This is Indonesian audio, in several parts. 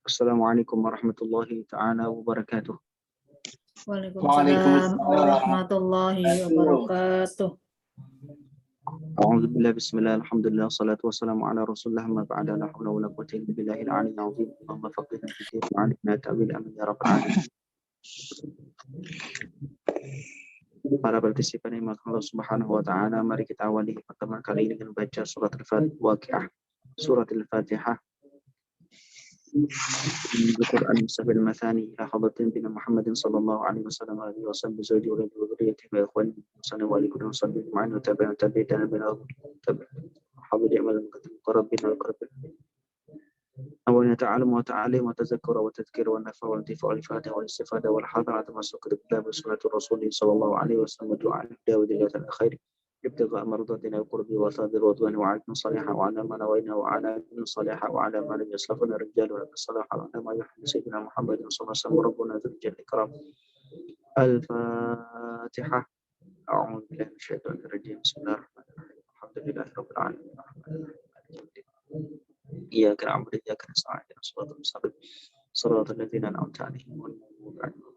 Assalamualaikum warahmatullahi ta'ala wabarakatuh. Waalaikumsalam warahmatullahi wabarakatuh. A'udzubillah, bismillah, alhamdulillah, salatu wassalamu ala rasulullah, ma ba'da, la hawla wa la quwwata illa billahil aliyyil azim. Allahumma faqihna fid din wa 'allimna ta'wil, amin ya rabbal alamin. Para partisipan yang dimuliakan Allah Subhanahu wa taala, mari kita awali pertemuan kali ini dengan baca surat Al-Waqiah, surat Al-Fatihah. Al-Quran Sabil Mathani ila hadratin bina Muhammadin sallallahu alaihi wasallam wa alihi wasallam bizawji wa dhurriyyati wa ikhwani sallallahu alaihi wa sallam ma'an wa tabi'an tabi'an bina hadri amal muqarrabin al-qurban awalnya ta'alam wa ta'alim wa tazakkura wa tadhkir wa nafa wa intifa wa al-fatiha wa istifada wal hadrat masuk ke dalam sunnatu Rasulullah sallallahu alaihi wasallam doa dawudillahi khair ابتغاء مرضاتنا وقرب وثاب الرضوان وعلم صالحا وعلى ما نوينا وعلى من صالحا وعلى ما لم يسلفنا الرجال ولا الصلاح وعلى ما يحب سيدنا محمد صلى الله عليه وسلم ربنا ذو الجلال الكرام. الفاتحة. أعوذ بالله من الشيطان الرجيم. بسم الله الرحمن الرحيم. الحمد لله رب العالمين. إياك نعبد وإياك نستعين اهدنا الصراط المستقيم صراط الذين أنعمت عليهم غير المغضوب عليهم.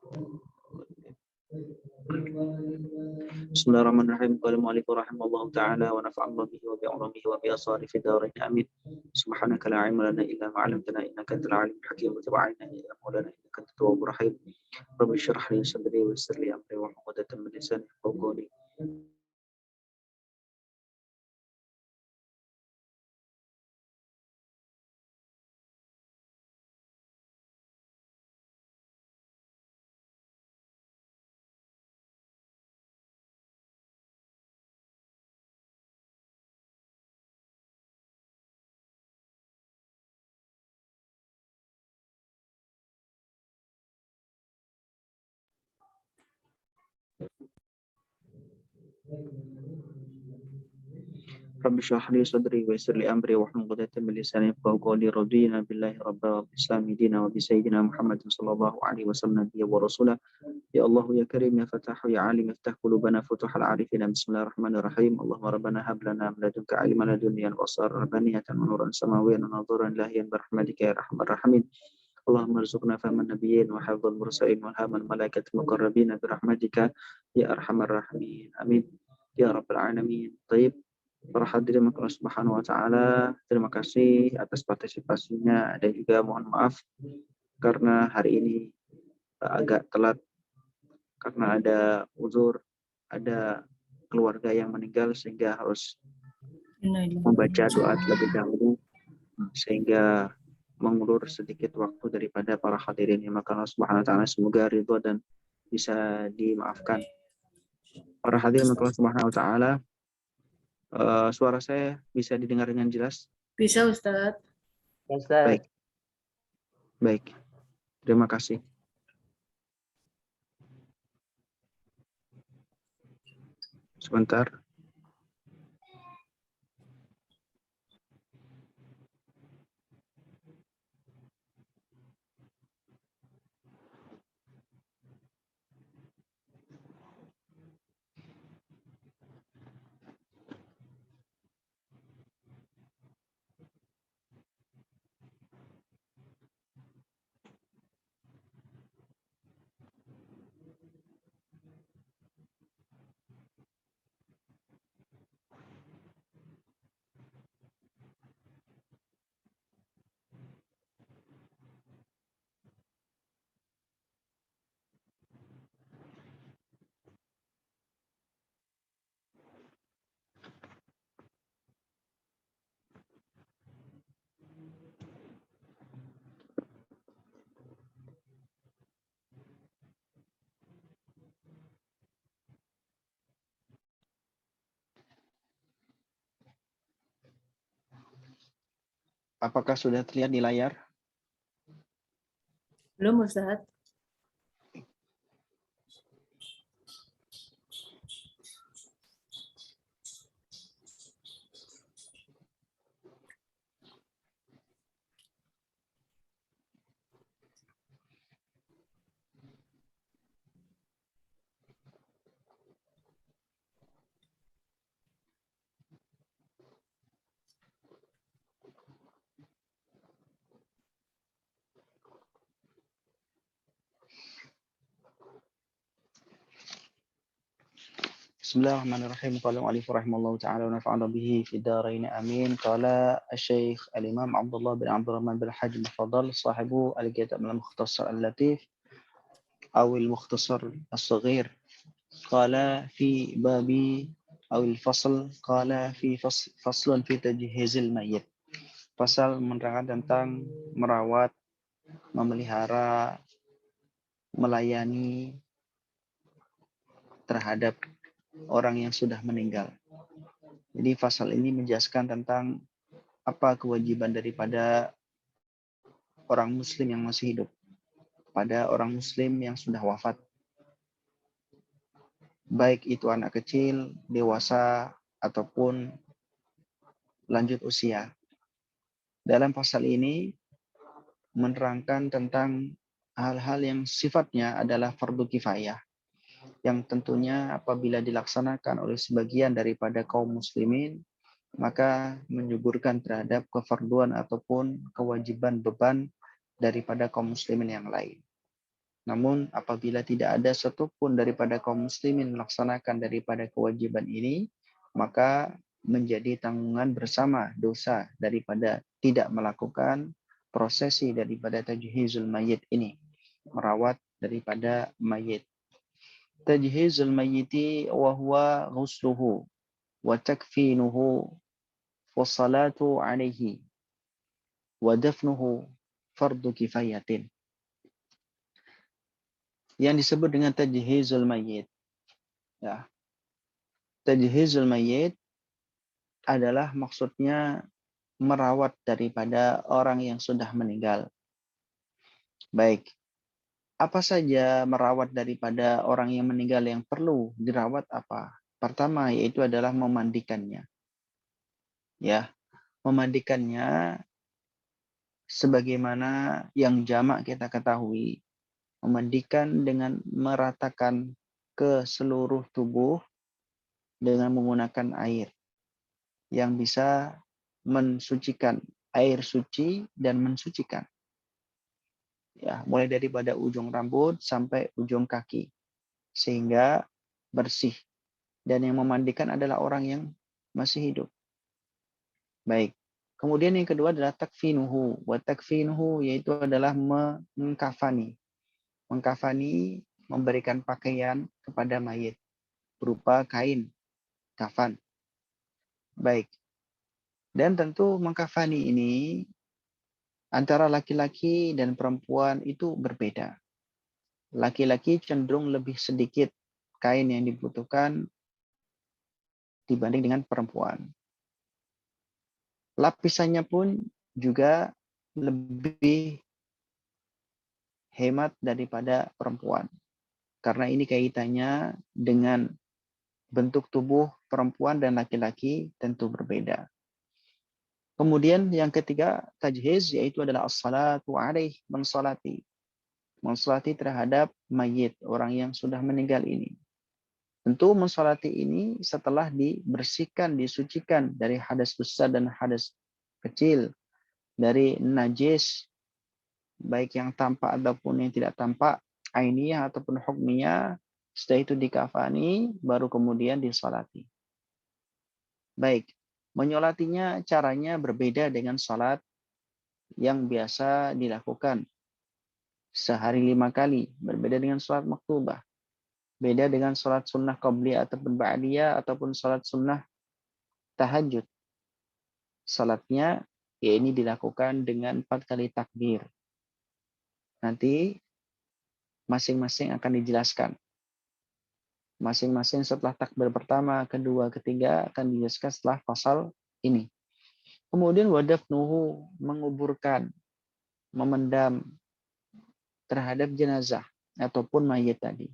Bismillahirrahmanirrahim. Qala mu'allif rahimahullahu ta'ala wa nafa'allahu bihi wa bi'ulumihi wa bi asari fi darain amin. Subhanaka la ilma lana illa ma 'allamtana innaka antal alimul hakim wa tub 'alaina ya maulana innaka antat tawwabur rahim. Rabbi shrah li sadri wa yassir li amri wa hlul 'uqdatam min lisani yafqahu qawli. Rabbi shrah li sadri wa yassir li amri wa hlul 'uqdatam min lisani yafqahu qawli. Radina billahi rabba wa bil islami dina wa bi sayyidina Muhammadin sallallahu alaihi wasallam nabiyya wa rasula. Ya Allah ya Karim ya Fatah ya Alim iftah qulubana futuhal arifin. Bismillahirrahmanirrahim. Allahumma rabbana hab lana min ladunka ilman ladunniyan wa asrar rabbaniyatan wa nuran samawiyyan wa nadhuran lahiyan birahmatika ya arhamar rahimin. Allahumma arzuqna fahman nabiyyin wa hafdhal mursalin wa ilhaman malaikatil muqarrabin birahmatika ya arhamar rahimin. Amin ya rabbal alamin. Baik. Para hadirin Allah Subhanahu wa taala, terima kasih atas partisipasinya dan juga mohon maaf karena hari ini agak telat karena ada uzur, ada keluarga yang meninggal sehingga harus membaca doa terlebih dahulu sehingga mengulur sedikit waktu daripada para hadirin yang maka Allah Subhanahu wa taala semoga ridho dan bisa dimaafkan. Para hadirin Allah Subhanahu wa taala, suara saya bisa didengar dengan jelas? Bisa, Ustadz. Baik. Baik. Terima kasih. Sebentar. Apakah sudah terlihat di layar? Belum Ustaz. Bismillahirrahmanirrahim. Qala al-mu'allif rahimahullahu ta'ala wa nafa'ana bihi fi darain amin. Qala al-Syekh al-Imam Abdullah bin Abdurrahman bin Hajj al-Fadal sahibu al-kitab al-Mukhtasar al-Latif أو المختصر الصغير. قال في باب أو الفصل قال في فصل في تجهيز الميت. Pasal menerangkan tentang merawat, memelihara, melayani terhadap orang yang sudah meninggal. Jadi pasal ini menjelaskan tentang apa kewajiban daripada orang muslim yang masih hidup pada orang muslim yang sudah wafat. Baik itu anak kecil, dewasa, ataupun lanjut usia. Dalam pasal ini menerangkan tentang hal-hal yang sifatnya adalah fardu kifayah, yang tentunya apabila dilaksanakan oleh sebagian daripada kaum muslimin, maka menyuburkan terhadap kefarduan ataupun kewajiban beban daripada kaum muslimin yang lain. Namun apabila tidak ada satupun daripada kaum muslimin melaksanakan daripada kewajiban ini, maka menjadi tanggungan bersama dosa daripada tidak melakukan prosesi daripada tajhizul mayit ini, merawat daripada mayit. Tajhizul mayyiti wa huwa ghusluhu wa takfinuhu wa salatu alaihi wa dafnuhu fardu kifayatin. Yang disebut dengan tajhizul mayyit. Ya. Tajhizul mayyit adalah maksudnya merawat daripada orang yang sudah meninggal. Baik, apa saja merawat daripada orang yang meninggal yang perlu dirawat apa? Pertama yaitu adalah memandikannya. Ya, memandikannya sebagaimana yang jamak kita ketahui. Memandikan dengan meratakan ke seluruh tubuh dengan menggunakan air yang bisa mensucikan, air suci dan mensucikan. Ya, mulai daripada ujung rambut sampai ujung kaki sehingga bersih. Dan yang memandikan adalah orang yang masih hidup. Baik. Kemudian yang kedua adalah takfinuhu. Wa takfinuhu yaitu adalah mengkafani. Mengkafani, memberikan pakaian kepada mayit berupa kain, kafan. Baik. Dan tentu mengkafani ini antara laki-laki dan perempuan itu berbeda. Laki-laki cenderung lebih sedikit kain yang dibutuhkan dibanding dengan perempuan. Lapisannya pun juga lebih hemat daripada perempuan. Karena ini kaitannya dengan bentuk tubuh perempuan dan laki-laki tentu berbeda. Kemudian yang ketiga, tajhiz, yaitu adalah as-salatu alaih, mensolati. Mensolati terhadap mayit, orang yang sudah meninggal ini. Tentu mensolati ini setelah dibersihkan, disucikan dari hadas besar dan hadas kecil, dari najis, baik yang tampak ataupun yang tidak tampak, ainiyah ataupun hukmiyah. Setelah itu dikafani, baru kemudian disolati. Baik, menyolatinya caranya berbeda dengan sholat yang biasa dilakukan sehari 5 kali, berbeda dengan sholat maktubah, beda dengan sholat sunnah qabliyah ataupun ba'diyah ataupun sholat sunnah tahajud. Sholatnya ya ini dilakukan dengan 4 kali takbir. Nanti masing-masing akan dijelaskan. Masing-masing setelah takbir pertama, kedua, ketiga akan dijelaskan setelah pasal ini. Kemudian wadafnuhu, menguburkan, memendam terhadap jenazah ataupun mayit tadi.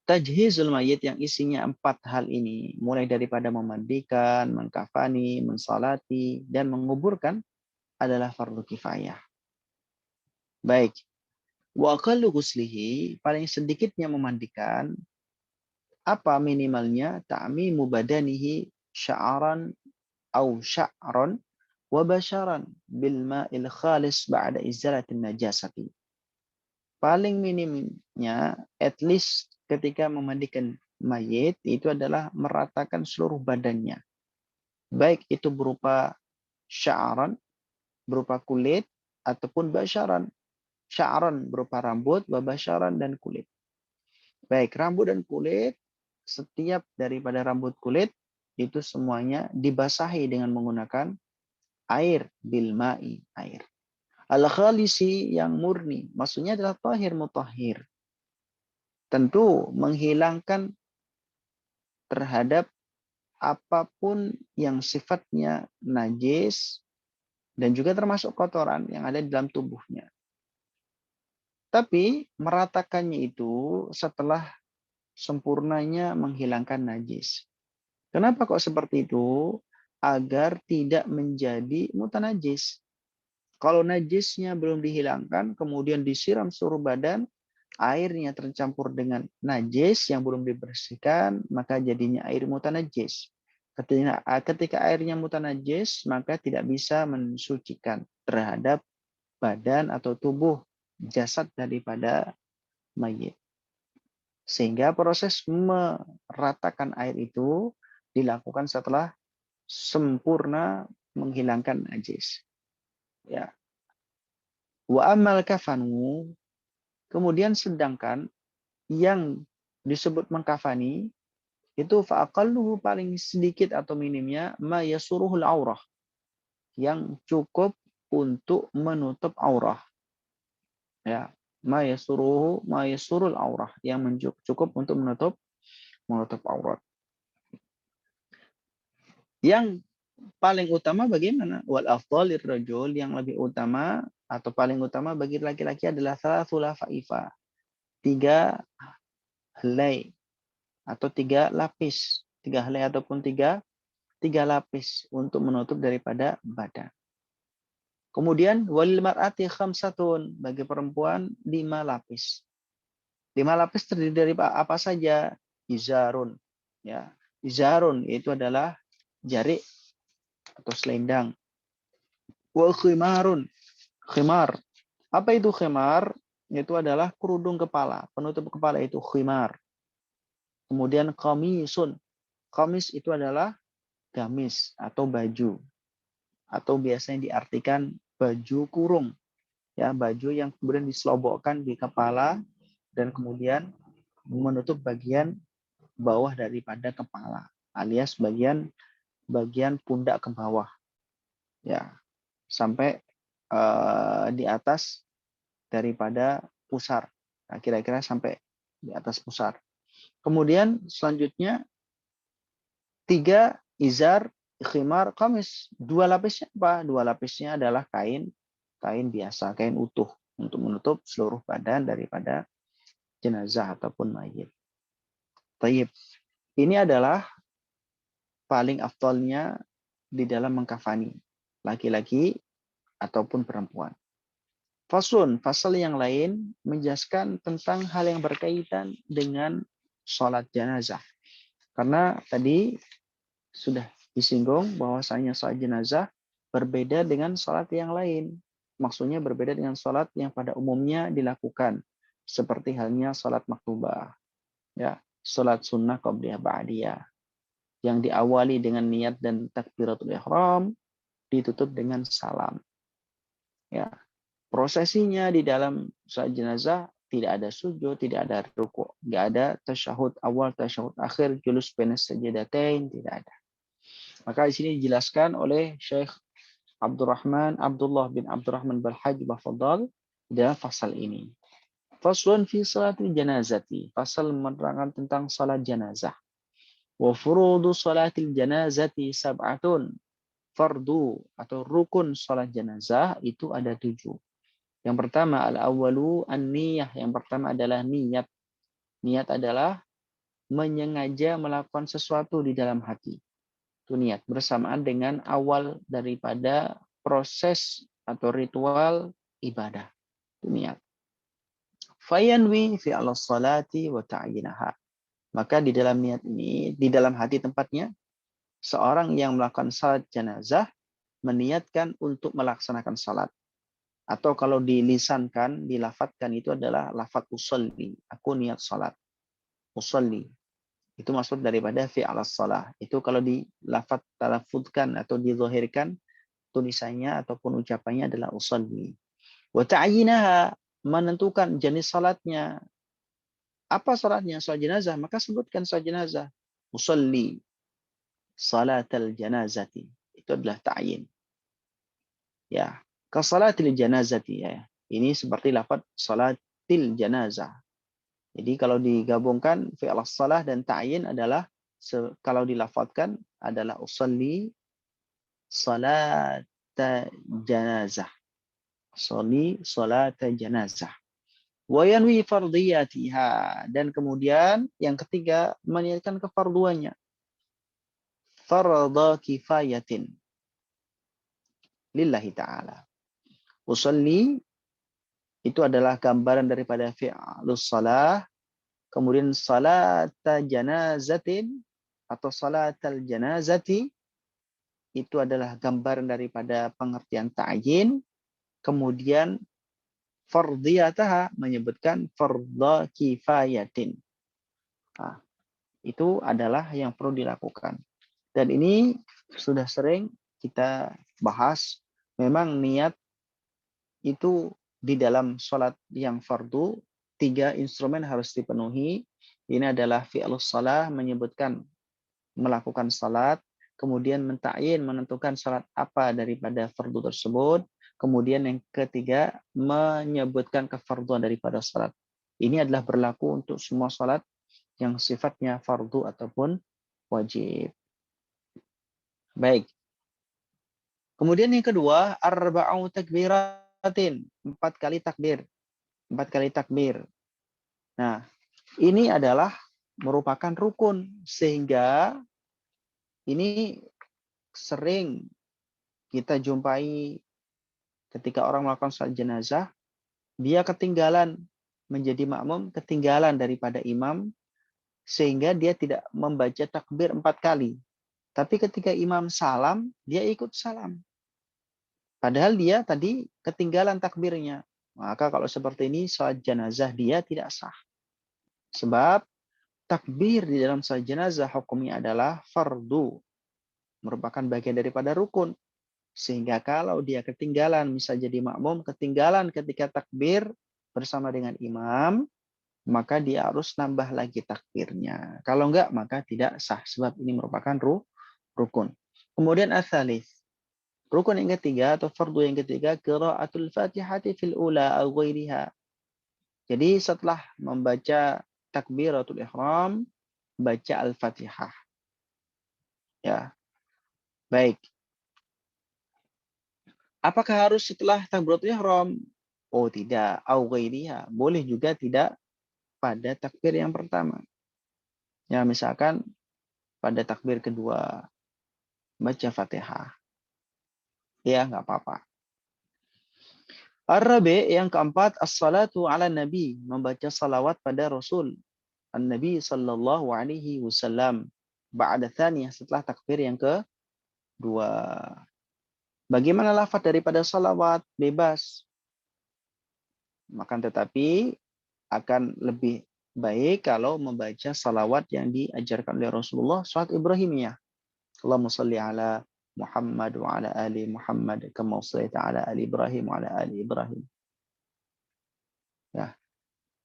Tajhizul mayit yang isinya 4 hal ini, mulai daripada memandikan, mengkafani, mensalati, dan menguburkan adalah fardu kifayah. Baik. Wa aqallu ghuslihi, paling sedikitnya memandikan, apa minimalnya? Ta'mimu badanihi sya'aran au sya'ran wa basharan bil ma'il khalis ba'da izalatin najasati. Paling minimnya, at least ketika memandikan mayit, itu adalah meratakan seluruh badannya. Baik itu berupa sya'aran, berupa kulit, ataupun basharan. Sya'aran berupa rambut, wa basharan dan kulit. Baik, rambut dan kulit, setiap daripada rambut kulit, itu semuanya dibasahi dengan menggunakan air, bilma'i, air. Al-khalisi yang murni, maksudnya adalah tahir mutahhir. Tentu menghilangkan terhadap apapun yang sifatnya najis dan juga termasuk kotoran yang ada di dalam tubuhnya. Tapi meratakannya itu setelah sempurnanya menghilangkan najis. Kenapa kok seperti itu? Agar tidak menjadi mutanajis. Kalau najisnya belum dihilangkan, kemudian disiram seluruh badan, airnya tercampur dengan najis yang belum dibersihkan, maka jadinya air mutanajis. Ketika airnya mutanajis, maka tidak bisa mensucikan terhadap badan atau tubuh jasad daripada mayit. Sehingga proses meratakan air itu dilakukan setelah sempurna menghilangkan najis. Ya. Wa amal kafanu, kemudian sedangkan yang disebut mengkafani itu fa'aqalluhu, paling sedikit atau minimnya ma yasuruhul aurah, yang cukup untuk menutup aurah. Ya, ma yasurul aurah, yang cukup untuk menutup aurat. Yang paling utama bagaimana? Wal afdhalir rajul, yang lebih utama atau paling utama bagi laki-laki adalah salasul faifa. 3 helai atau 3 lapis. 3 helai ataupun 3 lapis untuk menutup daripada badan. Kemudian walil mar'ati khamsatun, bagi perempuan 5 lapis. 5 lapis terdiri dari apa saja? Izarun. Ya, izarun itu adalah jarik atau selendang. Wa khimarun. Khimar. Apa itu khimar? Itu adalah kerudung kepala. Penutup kepala itu khimar. Kemudian qamisun. Qamis itu adalah gamis atau baju. Atau biasanya diartikan baju kurung. Ya, baju yang kemudian diselobokkan di kepala dan kemudian menutup bagian bawah daripada kepala, alias bagian pundak ke bawah. Ya, sampai di atas daripada pusar. Nah, kira-kira sampai di atas pusar. Kemudian selanjutnya 3 izar, khimar, qamis. 2 lapisnya apa? 2 lapisnya adalah kain biasa, kain utuh untuk menutup seluruh badan daripada jenazah ataupun mayit. Tayyib. Ini adalah paling afdalnya di dalam mengkafani laki-laki ataupun perempuan. Fasal yang lain menjelaskan tentang hal yang berkaitan dengan sholat jenazah. Karena tadi sudah disinggung bahwasanya sholat jenazah berbeda dengan sholat yang lain. Maksudnya berbeda dengan sholat yang pada umumnya dilakukan. Seperti halnya sholat maktubah. Ya, sholat sunnah qabliyah ba'diyah. Yang diawali dengan niat dan takbiratul ihram, ditutup dengan salam. Ya, prosesinya di dalam sholat jenazah tidak ada sujud, tidak ada rukuk, tidak ada tasyahud awal, tasyahud akhir, julus baina sajdatain, tidak ada. Maka di sini dijelaskan oleh Syekh Abdullah bin Abdurrahman Balhaj Bafadal dalam fasal ini. Faslun fi salatil janazati, fasal menerangkan tentang salat jenazah. Wa furudu salatil janazati sab'atun. Fardu atau rukun salat jenazah itu ada 7. Yang pertama al-awwalu an-niyah, yang pertama adalah niat. Niat adalah menyengaja melakukan sesuatu di dalam hati. Itu niat bersamaan dengan awal daripada proses atau ritual ibadah. Itu niat. Fayanwi fi al-salati wa ta'yinaha. Maka di dalam niat ini, di dalam hati tempatnya, seorang yang melakukan salat jenazah meniatkan untuk melaksanakan salat. Atau kalau dilisankan, dilafatkan itu adalah lafaz usolli. Aku niat salat. Usolli. Itu maksud daripada fi'al salah. Itu kalau dilafaz talafuzkan atau dizahirkan, tulisannya ataupun ucapannya adalah usolli. Wa ta'yinaha, menentukan jenis salatnya. Apa salatnya? Salat jenazah. Maka sebutkan salat jenazah. Usolli salatal janazati. Itu adalah ta'yin. Ya, ka salatil janazati ya. Ini seperti lafaz salatil janazah. Jadi kalau digabungkan fi'il salah dan ta'yin adalah kalau dilafadzkan adalah usolli salata janazah. Usolli salata janazah. Wa yanwi fardiyatiha, dan kemudian yang ketiga meniatkan kefarduannya. Fardha kifayatin lillahi ta'ala. Usolli itu adalah gambaran daripada fi'lus salah, kemudian salata janazatin atau salatal janazati itu adalah gambaran daripada pengertian ta'yin, kemudian fardiyataha menyebutkan fardha kifayatin. Nah, itu adalah yang perlu dilakukan. Dan ini sudah sering kita bahas, memang niat itu di dalam sholat yang fardu, 3 instrumen harus dipenuhi. Ini adalah fi'lus salah, menyebutkan melakukan salat, kemudian mentakyin, menentukan salat apa daripada fardu tersebut, kemudian yang ketiga menyebutkan kefarduan daripada salat. Ini adalah berlaku untuk semua salat yang sifatnya fardu ataupun wajib. Baik. Kemudian yang kedua, arba'u takbiratin, 4 kali takbir. 4 kali takbir. Nah, ini adalah merupakan rukun, sehingga ini sering kita jumpai ketika orang melakukan salat jenazah, dia ketinggalan menjadi makmum, ketinggalan daripada imam, sehingga dia tidak membaca takbir 4 kali. Tapi ketika imam salam, dia ikut salam. Padahal dia tadi ketinggalan takbirnya. Maka kalau seperti ini, salat jenazah dia tidak sah. Sebab takbir di dalam salat jenazah hukumnya adalah fardu, merupakan bagian daripada rukun. Sehingga kalau dia ketinggalan, misal jadi makmum, ketinggalan ketika takbir bersama dengan imam, maka dia harus nambah lagi takbirnya. Kalau enggak, maka tidak sah. Sebab ini merupakan rukun. Kemudian as-salis. Rukun yang ketiga atau fardu yang ketiga, qiraatul Fatihati fil ula aw ghairiha. Jadi setelah membaca takbiratul ihram, baca Al-Fatihah. Ya. Baik. Apakah harus setelah takbiratul ihram? Oh, tidak. Aw ghairiha. Boleh juga tidak pada takbir yang pertama. Ya, misalkan pada takbir kedua baca Fatihah. Ya, nggak apa-apa. Ar-rabi' yang keempat, as-salatu ala nabi, membaca salawat pada Rasul An-Nabi sallallahu alaihi wasallam ba'da tsaniyah, setelah takbir yang kedua. Bagaimana lafaz daripada salawat? Bebas. Makan tetapi akan lebih baik kalau membaca salawat yang diajarkan oleh Rasulullah, salat Ibrahimiyah. Allahumma salli ala Muhammad wa ala ali Muhammad kama shallaita ala ali Ibrahim wa ala ali Ibrahim. Ya.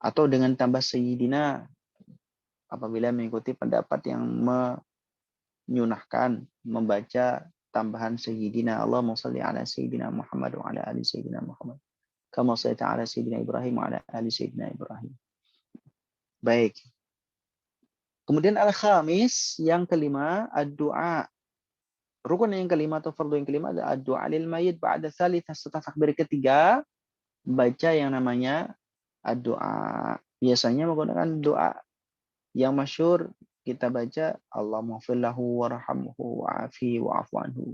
Atau dengan tambah sayyidina apabila mengikuti pendapat yang menyunahkan membaca tambahan sayyidina. Allahumma shalli ala sayyidina Muhammad wa ala ali sayyidina Muhammad kama shallaita ala sayyidina Ibrahim wa ala ali sayyidina Ibrahim. Baik. Kemudian al-khamis, yang kelima, ad-du'a. Rukun yang kelima atau fardu yang kelima adalah ad-du'a lil mayyit ba'da tsalitsah, setelah takbir ketiga, baca yang namanya doa. Biasanya menggunakan doa yang masyhur kita baca Allahumma fillahu warhamhu wa'afi wa'afu anhu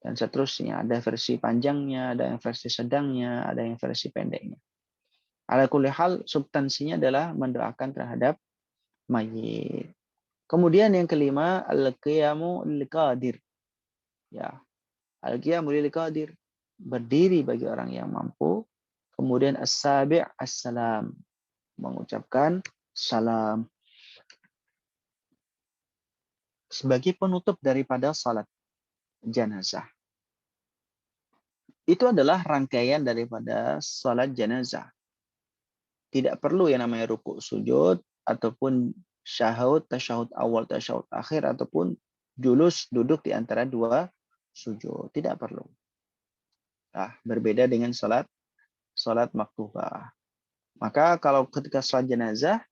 dan seterusnya. Ada versi panjangnya, ada yang versi sedangnya, ada yang versi pendeknya. Ala kulli hal substansinya adalah mendoakan terhadap mayit. Kemudian yang kelima al-qiyamu lil qadir. Ya, al-qiyamu lil qadir, berdiri bagi orang yang mampu. Kemudian as-sabi' as-salam, mengucapkan salam sebagai penutup daripada salat jenazah. Itu adalah rangkaian daripada salat jenazah. Tidak perlu yang namanya rukuk sujud ataupun tasyahud awal, tasyahud akhir ataupun julus duduk di antara dua sujud. Tidak perlu. Nah, berbeda dengan salat maktubah. Maka kalau ketika salat jenazah,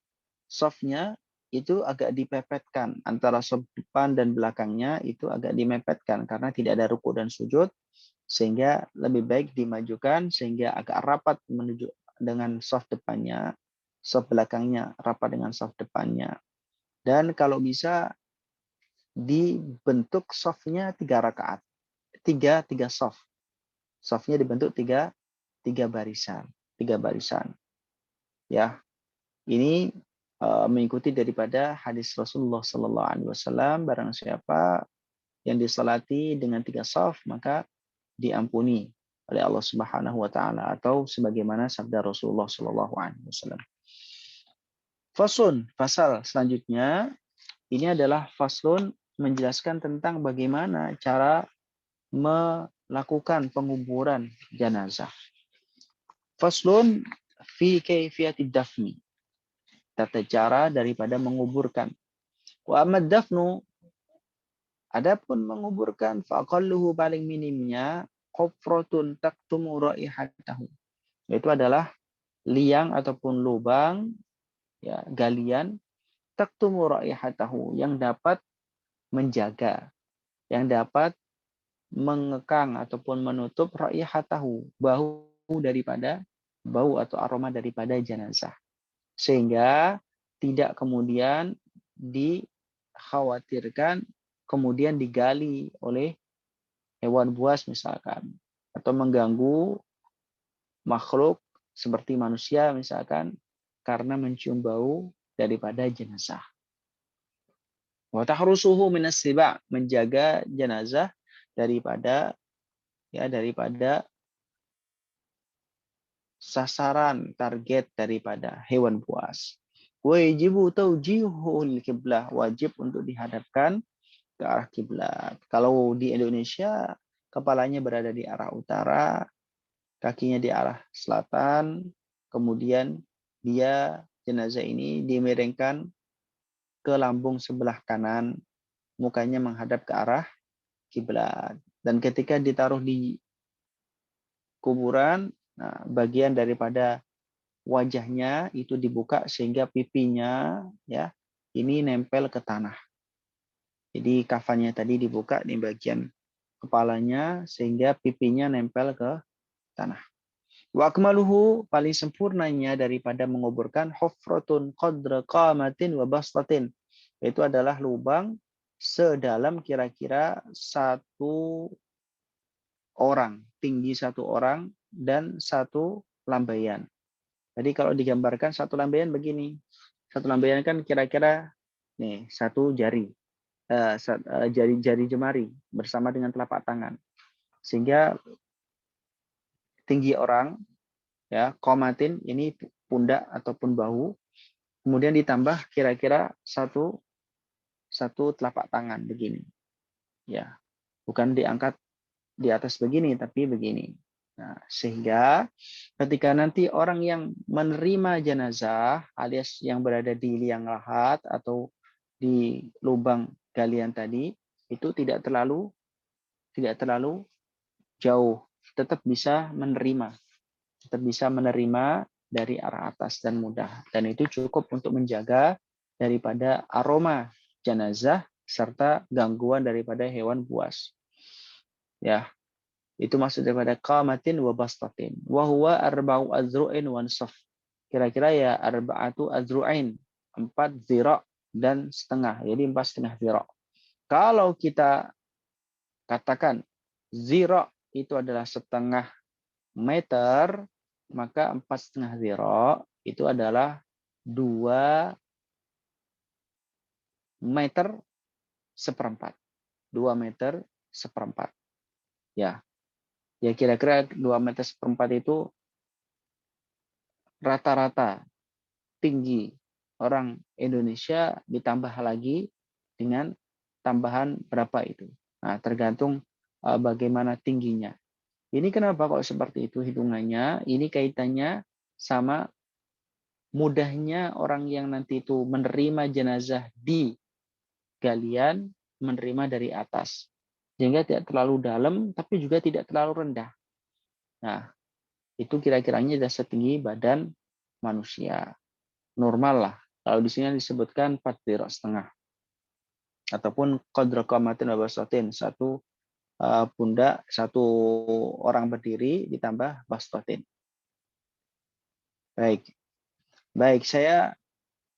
safnya itu agak dipepetkan, antara saf depan dan belakangnya itu agak dimepetkan karena tidak ada ruku dan sujud, sehingga lebih baik dimajukan sehingga agak rapat menuju dengan saf depannya, saf belakangnya rapat dengan saf depannya. Dan kalau bisa dibentuk safnya 3 rakaat, tiga saf. Safnya dibentuk tiga barisan, 3 barisan. Ya, ini mengikuti daripada hadis Rasulullah Sallallahu Alaihi Wasallam, barang siapa yang disalati dengan 3 saf maka diampuni oleh Allah Subhanahu Wa Taala, atau sebagaimana sabda Rasulullah Sallallahu Alaihi Wasallam. Faslun, pasal selanjutnya ini adalah faslun menjelaskan tentang bagaimana cara melakukan penguburan jenazah. Faslun fi kaifiyatid dafni, tata cara daripada menguburkan. Wa amad dafnu, adapun menguburkan, faqalluhu paling minimnya qafratun taktumu raihatahu, yaitu adalah liang ataupun lubang, ya, galian, taktumu raihatahu, yang dapat menjaga, yang dapat mengekang ataupun menutup raihatahu, bau atau aroma daripada jenazah, sehingga tidak kemudian dikhawatirkan kemudian digali oleh hewan buas misalkan, atau mengganggu makhluk seperti manusia misalkan karena mencium bau daripada jenazah. Wa tahrusuhu minas siba, menjaga jenazah daripada sasaran target daripada hewan buas. Wajibu taujihul kiblah, wajib untuk dihadapkan ke arah kiblat. Kalau di Indonesia kepalanya berada di arah utara, kakinya di arah selatan, kemudian jenazah ini dimiringkan ke lambung sebelah kanan, mukanya menghadap ke arah kiblat. Dan ketika ditaruh di kuburan, nah, bagian daripada wajahnya itu dibuka sehingga pipinya, ya, ini nempel ke tanah. Jadi kafannya tadi dibuka di bagian kepalanya sehingga pipinya nempel ke tanah. Wa akmaluhu, paling sempurnanya daripada menguburkan, hufratun qadra qamatin wa bastatin, yaitu adalah lubang sedalam kira-kira 1 orang, tinggi 1 orang dan 1 lambaian. Jadi kalau digambarkan 1 lambaian begini, 1 lambaian kan kira-kira nih 1 jari, jari jemari bersama dengan telapak tangan, sehingga tinggi orang, ya, komatin ini pundak ataupun bahu, kemudian ditambah kira-kira 1 telapak tangan begini, ya, bukan diangkat di atas begini tapi begini. Nah, sehingga ketika nanti orang yang menerima jenazah alias yang berada di liang lahat atau di lubang galian tadi itu tidak terlalu jauh, tetap bisa menerima dari arah atas dan mudah, dan itu cukup untuk menjaga daripada aroma jenazah serta gangguan daripada hewan buas. Ya, Itu maksud daripada qamatin wa bastatin. Wa huwa arba'u azru'in wa nisf. Kira-kira ya arba'atu azru'in, 4 zira' dan setengah. Jadi 4,5 zira'. Kalau kita katakan zira' itu adalah setengah meter, maka 4,5 zira' itu adalah 2 meter seperempat. 2 meter seperempat. Ya. Ya kira-kira 2 meter seperempat itu rata-rata tinggi orang Indonesia ditambah lagi dengan tambahan berapa itu. Nah, tergantung bagaimana tingginya. Ini kenapa kok seperti itu hitungannya? Ini kaitannya sama mudahnya orang yang nanti itu menerima jenazah di galian, menerima dari atas. Sehingga tidak terlalu dalam, tapi juga tidak terlalu rendah. Nah, itu kira-kiranya sudah setinggi badan manusia. Normal lah. Kalau di sini disebutkan 4,5 ataupun qadra qamatin wa basatin, satu pundak, satu orang berdiri ditambah bastatin. Baik, saya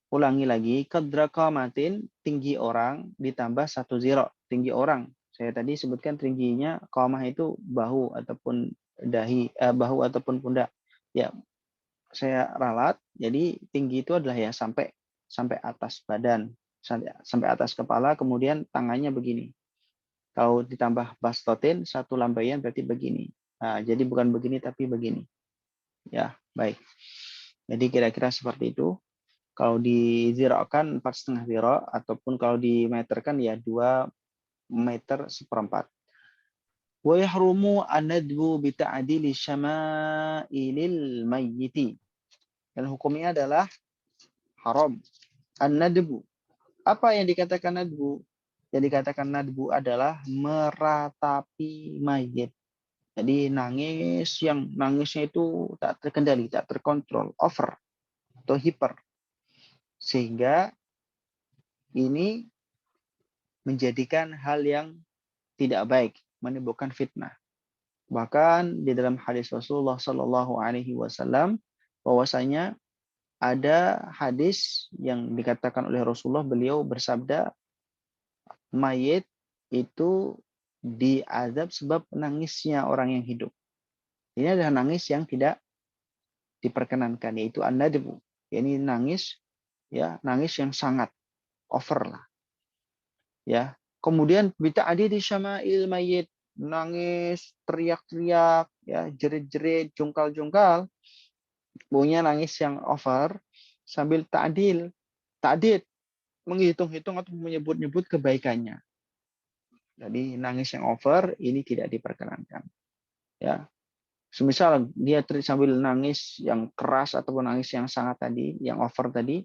ulangi lagi. Qadra qamatin, tinggi orang ditambah 1 zira', tinggi orang. Saya tadi sebutkan tingginya qamah itu bahu ataupun dahi, bahu ataupun pundak. Ya, saya ralat. Jadi tinggi itu adalah ya sampai atas badan, sampai atas kepala, kemudian tangannya begini. Kalau ditambah bastotin, satu lambaian berarti begini. Nah, jadi bukan begini tapi begini. Ya, baik. Jadi kira-kira seperti itu. Kalau dizira'kan 4,5 zira', ataupun kalau dimeterkan ya 2 meter seperempat. Wa yahrumu an-nadbu bi ta'dili syama'ilil mayyiti. Dan hukumnya adalah haram. An-nadbu. Apa yang dikatakan nadbu? Yang dikatakan nadbu adalah meratapi mayit. Jadi nangisnya itu tak terkendali, tak terkontrol, over atau hiper. Sehingga ini menjadikan hal yang tidak baik, menimbulkan fitnah. Bahkan di dalam hadis Rasulullah Shallallahu Alaihi Wasallam bahwasanya ada hadis yang dikatakan oleh Rasulullah, beliau bersabda, mayit itu diazab sebab nangisnya orang yang hidup. Ini adalah nangis yang tidak diperkenankan, yaitu an-nadbu. Ini nangis yang sangat over lah. Ya. Kemudian bita'adi di syama'il mayit, nangis, teriak-teriak, ya, jerit-jerit, jungkal-jungkal, punya nangis yang over sambil ta'dil, menghitung-hitung atau menyebut-nyebut kebaikannya. Jadi nangis yang over ini tidak diperkenankan. Ya. Semisal dia sambil nangis yang keras ataupun nangis yang sangat tadi, yang over tadi,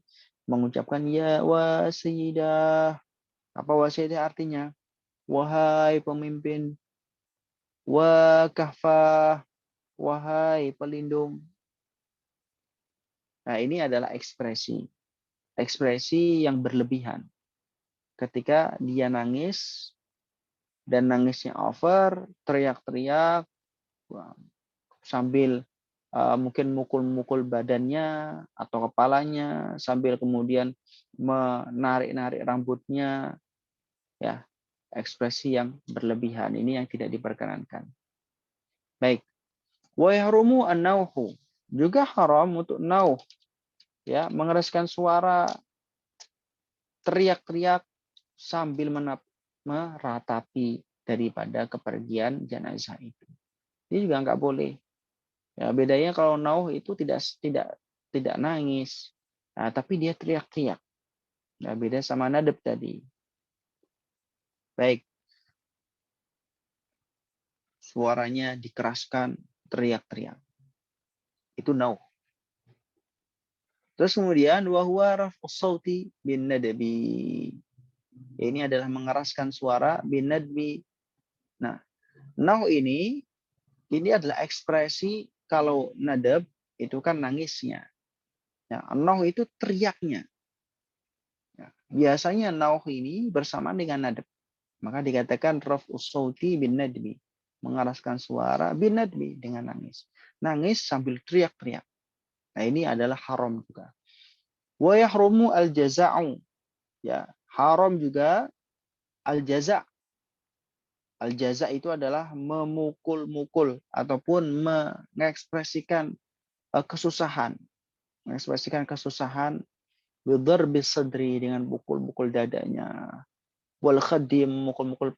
mengucapkan ya wasidah. Apa wasidah artinya? Wahai pemimpin, wa kahfah, wahai pelindung. Nah, ini adalah ekspresi yang berlebihan. Ketika dia nangis dan nangisnya over, teriak-teriak sambil mungkin mukul-mukul badannya atau kepalanya, sambil kemudian menarik-narik rambutnya, ya, ekspresi yang berlebihan ini yang tidak diperkenankan. Baik. Wa yahrumu an-nauhu. Juga haram untuk nauh, ya, mengeraskan suara, teriak-teriak sambil meratapi daripada kepergian jenazah itu. Ini juga enggak boleh. Ya, bedanya kalau nauh itu tidak nangis, nah, tapi dia teriak-teriak. Nah, beda sama nadab tadi. Baik. Suaranya dikeraskan, teriak-teriak. Itu nauh. Terus kemudian wa huwa raf'us sauti bin nadbi. Ini adalah mengeraskan suara bin nadbi. Nah, nauh ini adalah ekspresi. Kalau nadab itu kan nangisnya. Ya, nauh itu teriaknya. Ya, biasanya nauh ini bersamaan dengan nadab. Maka dikatakan raf'us sauti bin nadbi. mengeraskan suara binadbi dengan nangis. Nangis sambil teriak-teriak. Nah, ini adalah haram juga. Wa yahrumu al-jaza'u. Ya, haram juga al-jaza'. Al-jaza' itu adalah memukul-mukul ataupun mengekspresikan kesusahan. Mengekspresikan kesusahan bidarbi sadri dengan pukul-pukul dadanya. Wal khaddi memukul-mukul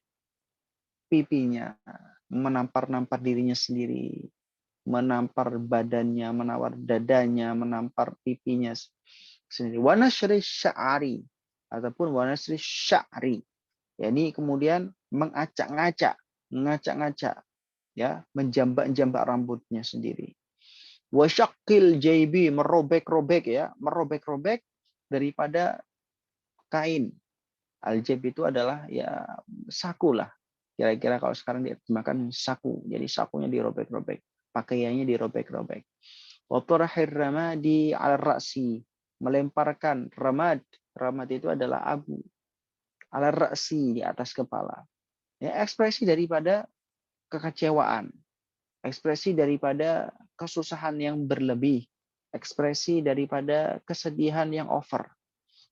pipinya, menampar-nampar dirinya sendiri, menampar badannya, menawar dadanya, menampar pipinya sendiri. Wa nasri sya'ri ataupun wa nasri sya'ri. Yani kemudian mengacak-ngacak, ngacak-ngacak, ya, menjambak-jambak rambutnya sendiri. Wa syaqqil jaybi, merobek-robek, ya, merobek-robek daripada kain. Al-jaib itu adalah ya saku lah. Kira-kira kalau sekarang diterjemahkan saku. Jadi sakunya dirobek-robek, pakaiannya dirobek-robek. Wa tarahir ramadi al-ra'si, melemparkan ramad. Ramad itu adalah abu. Al-ra'si, di atas kepala. Ya, ekspresi daripada kekecewaan. Ekspresi daripada kesusahan yang berlebih. Ekspresi daripada kesedihan yang over.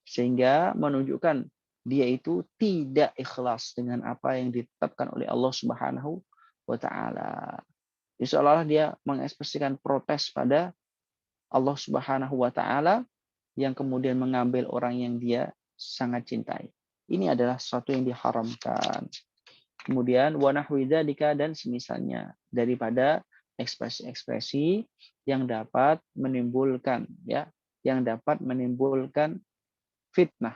Sehingga menunjukkan dia itu tidak ikhlas dengan apa yang ditetapkan oleh Allah Subhanahu wa taala. Seolah-olah dia mengekspresikan protes pada Allah Subhanahu wa taala yang kemudian mengambil orang yang dia sangat cintai. Ini adalah sesuatu yang diharamkan. Kemudian wa nahwi dzalika, dan semisalnya daripada ekspresi-ekspresi yang dapat menimbulkan, ya, yang dapat menimbulkan fitnah,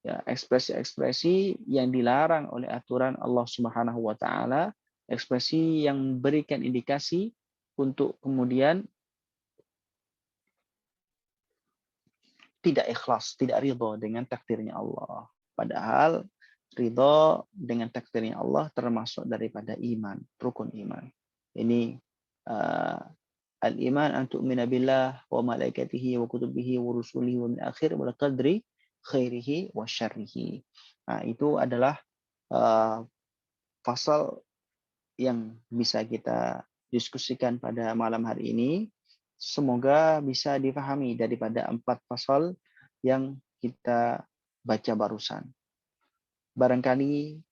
ya, ekspresi-ekspresi yang dilarang oleh aturan Allah Subhanahu wa taala, ekspresi yang memberikan indikasi untuk kemudian tidak ikhlas, tidak ridho dengan takdirnya Allah. Padahal ridho dengan takdirnya Allah termasuk daripada iman, rukun iman. Ini al-iman an tu'mina billah wa malaikatihi wa kutubihi wa rusulihi wa min akhir wal qadri khairihi wa syarrihi. Nah, itu adalah pasal yang bisa kita diskusikan pada malam hari ini. Semoga bisa difahami daripada 4 pasal yang kita baca barusan. Barangkali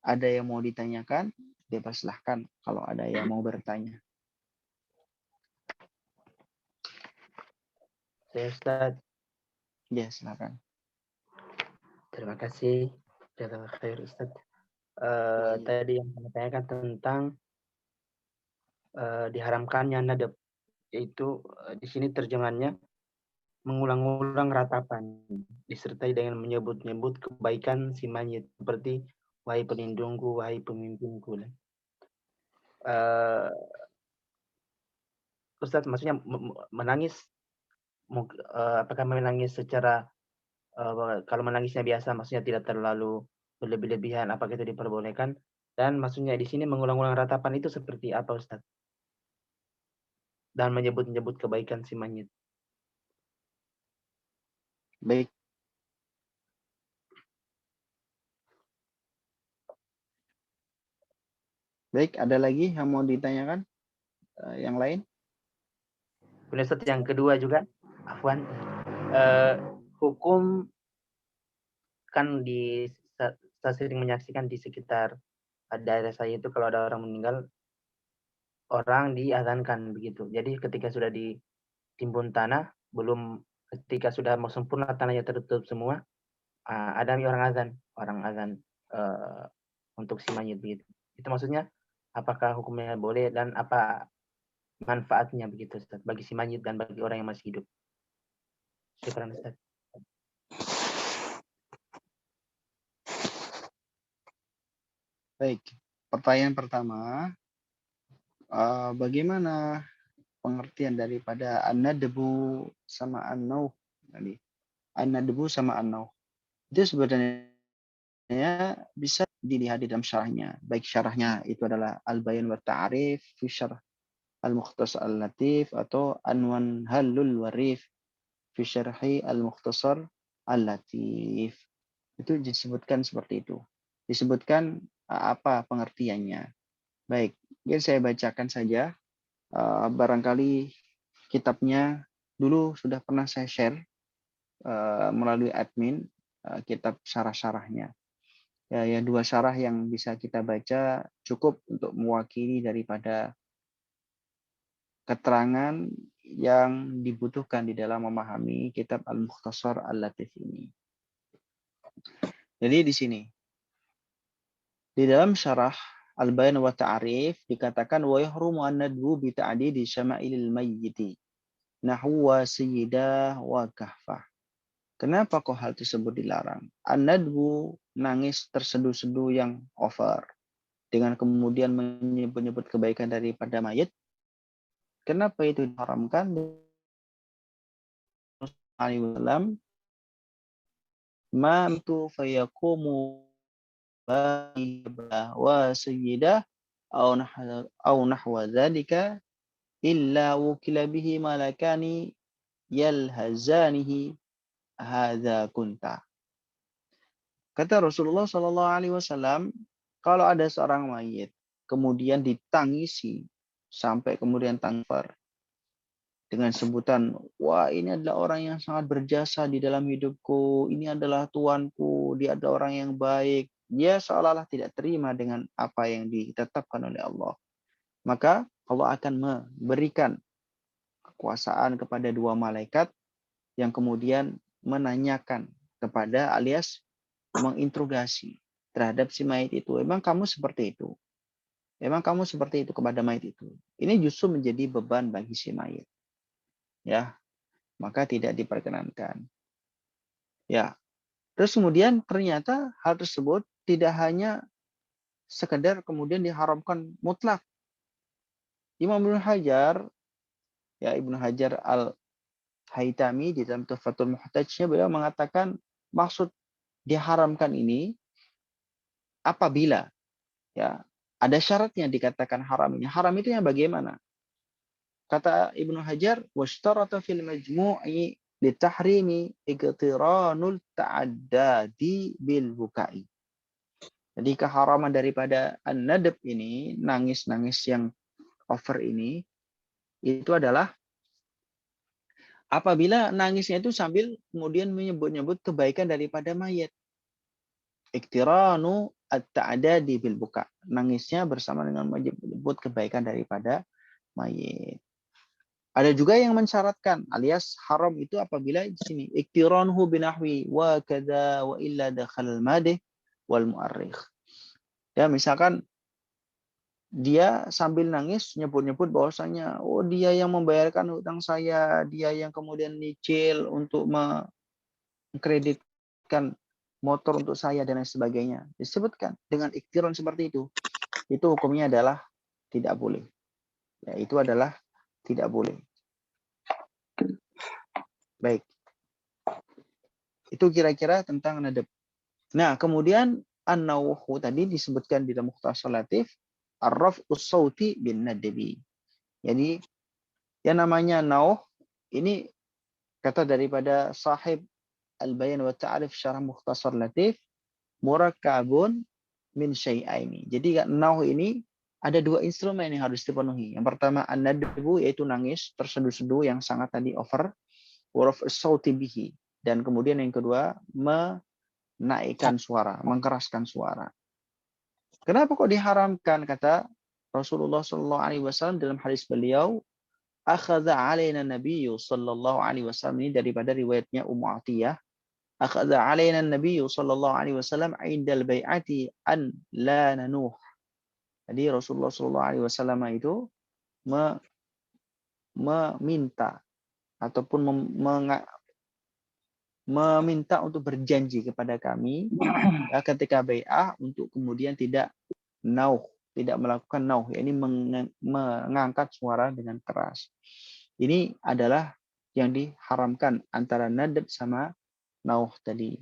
ada yang mau ditanyakan, bebas silahkan kalau ada yang mau bertanya. Saya Ustaz. Ya, silakan. Terima kasih. Jazakallahu khair Ustaz. Tadi yang saya tanyakan tentang diharamkannya nadab, yaitu di sini terjemahannya mengulang-ulang ratapan disertai dengan menyebut-nyebut kebaikan si mayit seperti wahai pelindungku, wahai pemimpinku. Ustaz, maksudnya menangis, apakah menangis secara kalau menangisnya biasa, maksudnya tidak terlalu berlebih-lebihan, apakah itu diperbolehkan? Dan maksudnya di sini mengulang-ulang ratapan itu seperti apa, Ustaz? Dan menyebut-nyebut kebaikan si mayit. Baik. Baik, ada lagi yang mau ditanyakan? Yang lain? Ustaz, yang kedua juga, afwan, hukum kan saya sering menyaksikan di sekitar daerah saya itu kalau ada orang meninggal, orang diazankan begitu. Jadi ketika sudah ditimbun tanah, ketika sudah mau sempurna tanahnya tertutup semua, ada orang azan untuk si mayit begitu. Itu maksudnya apakah hukumnya boleh dan apa manfaatnya begitu Ustaz bagi si mayit dan bagi orang yang masih hidup? Syukran Ustaz. Baik, pertanyaan pertama, bagaimana pengertian daripada an-nadbu sama an-nauh tadi? An-nadbu sama an-nauh itu sebenarnya bisa dilihat di dalam syarahnya. Baik syarahnya itu adalah Al-Bayan wa Ta'rif fi syarh Al-Mukhtasar Al-Latif atau Anwan Halul Warif fi syarhi Al-Mukhtasar Al-Latif. Itu disebutkan seperti itu. Disebutkan apa pengertiannya. Baik, biar saya bacakan saja. Barangkali kitabnya dulu sudah pernah saya share melalui admin, kitab syarah-syarahnya. Ya, dua syarah yang bisa kita baca cukup untuk mewakili daripada keterangan yang dibutuhkan di dalam memahami kitab Al-Mukhtasar Al-Latif ini. Jadi di sini, di dalam syarah Al-Bayan wa Ta'rif dikatakan wa yahrumu an-nadbu bi ta'didi syama'ilil mayyiti nahwu wa sayyidah wa kahfah. Kenapa kok hal tersebut dilarang? An-nadbu, nangis terseduh-seduh yang over, dengan kemudian menyebut-nyebut kebaikan daripada mayit. Kenapa itu diharamkan? Alaihi wasallam ma itu fayaqumu wa sayyidah au nahwa dzalika illa wukila bihi malakani yalhazanihi hadza kunta. Kata Rasulullah Shallallahu Alaihi Wasallam, kalau ada seorang mayit kemudian ditangisi sampai kemudian tangfar dengan sebutan, wah ini adalah orang yang sangat berjasa di dalam hidupku, ini adalah tuanku, dia adalah orang yang baik. Dia seolah-olah tidak terima dengan apa yang ditetapkan oleh Allah. Maka Allah akan memberikan kekuasaan kepada dua malaikat yang kemudian menanyakan kepada alias menginterogasi terhadap si mayit itu. Emang kamu seperti itu? Emang kamu seperti itu kepada mayit itu? Ini justru menjadi beban bagi si mayit. Ya, maka tidak diperkenankan. Ya, terus kemudian ternyata hal tersebut tidak hanya sekedar kemudian diharamkan mutlak. Imam Ibnu Hajar, ya Ibnu Hajar Al-Haytami di dalam Tuhfatul Muhtajnya beliau mengatakan maksud diharamkan ini apabila ya ada syaratnya dikatakan haram ini. Haram itu yang bagaimana? Kata Ibnu Hajar, washtarata fil majmu'i litahrimi iqtiranul ta'addadi bil bukai. Jadi keharaman daripada an-nadab ini, nangis-nangis yang over ini, itu adalah apabila nangisnya itu sambil kemudian menyebut-nyebut kebaikan daripada mayat. Iqtiranu at-ta'addadi bil buka. Nangisnya bersama dengan menyebut kebaikan daripada mayit. Ada juga yang mensyaratkan alias haram itu apabila di sini iktiranhu binahwi wa kadza wa illa dakhal al-madih wal mu'arrikh. Ya, misalkan dia sambil nangis nyebut-nyebut bahwasanya oh dia yang membayarkan hutang saya, dia yang kemudian nyicil untuk mengkreditkan motor untuk saya dan lain sebagainya. Disebutkan dengan iktiran seperti itu. Itu hukumnya adalah tidak boleh. Ya, itu adalah tidak boleh. Baik. Itu kira-kira tentang nadab. Nah, kemudian an-nawhu tadi disebutkan di dalam Mukhtasar Latif, ar-raf'us sauti bin nadbi. Jadi yang namanya nauh ini kata daripada sahib Al-Bayan wa Ta'rif Syarah Mukhtasar Latif, murakkabun min syai'aini. Jadi nauh ini ada dua instrumen yang harus dipenuhi. Yang pertama an-nadbu yaitu nangis terseduh-seduh yang sangat tadi over, wa raf'us sauti bihi. Dan kemudian yang kedua menaikkan suara, mengkeraskan suara. Kenapa kok diharamkan? Kata Rasulullah Shallallahu Alaihi Wasallam dalam hadis beliau, akhadha alaina nabiyyu Shallallahu Alaihi Wasallam, ini daripada riwayatnya Ummu Atiyah. Akhadha alaina nabiyyu Shallallahu Alaihi Wasallam indal bai'ati an la nanuh. Jadi Rasulullah Shallallahu Alaihi Wasallam itu meminta ataupun meminta untuk berjanji kepada kami ya, ketika bai'ah untuk kemudian tidak nauh, tidak melakukan nauh, yakni mengangkat suara dengan keras. Ini adalah yang diharamkan antara nadab sama nauh tadi.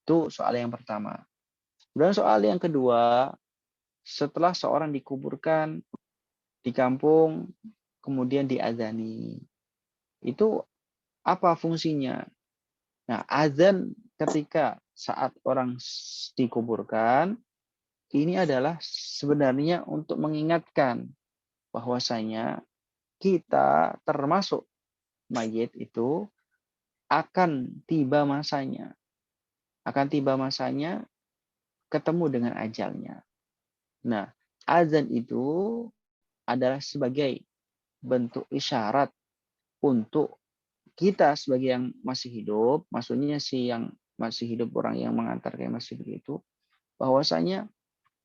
Itu soal yang pertama. Dan soal yang kedua, setelah seorang dikuburkan di kampung kemudian diazani, itu apa fungsinya? Nah, azan ketika saat orang dikuburkan ini adalah sebenarnya untuk mengingatkan bahwasanya kita termasuk mayit itu akan tiba masanya. Akan tiba masanya ketemu dengan ajalnya. Nah, azan itu adalah sebagai bentuk isyarat untuk kita sebagai yang masih hidup, maksudnya si yang masih hidup, orang yang mengantarkan yang masih hidup itu, bahwasanya